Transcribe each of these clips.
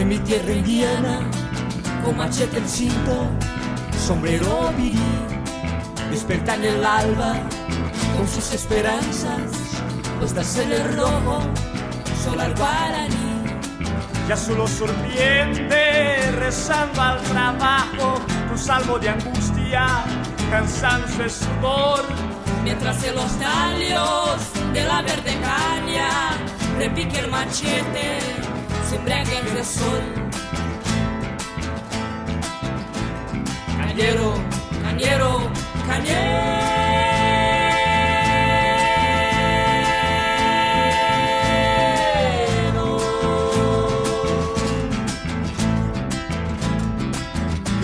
mi tierra indiana, con machete encinto, sombrero virí, desperta en el alba con sus esperanzas puestas en el rojo, sol al guaraní. Ya solo sorbiente rezando al trabajo, un salmo de angustia, cansancio y sudor. Mientras en los tallos de la verde caña repique el machete, se embriaga el sol. Cañero, cañero, cañero.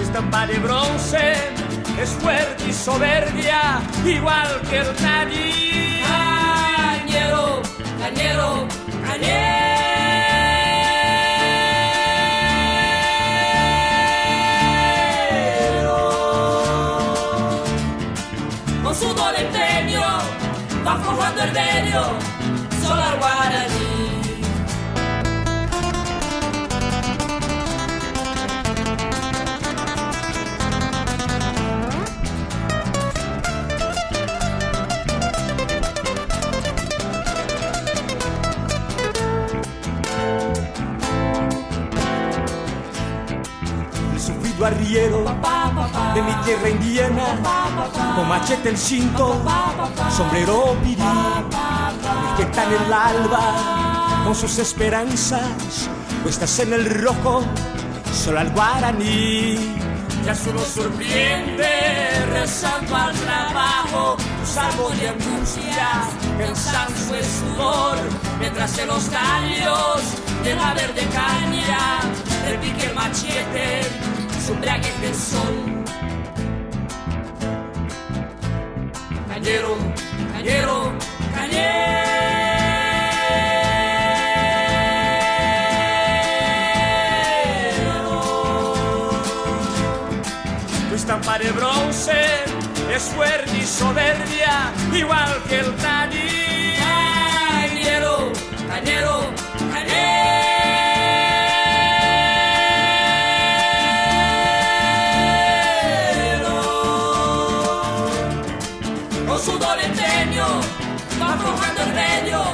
Estampa de bronce es fuerte y soberbia, igual que el nadie. Cañero, cañero, cañero. Con su doble empeño va forjando el medio, sol al guaraní. Arriero de mi tierra indiana, con machete en cinto, sombrero virí, despierta en el alba con sus esperanzas puestas en el rojo, sol al guaraní. Ya solo sorprende rezando al trabajo, un salmo de angustia, cansancio y sudor, mientras en los tallos de la verde caña repique el machete, su embriague del sol. Cañero, cañero, cañero. Tu estampa de bronce es fuerte y soberbia, igual que el nadie. Cañero, cañero, cañero. Con su doble empeño va forjando el medio,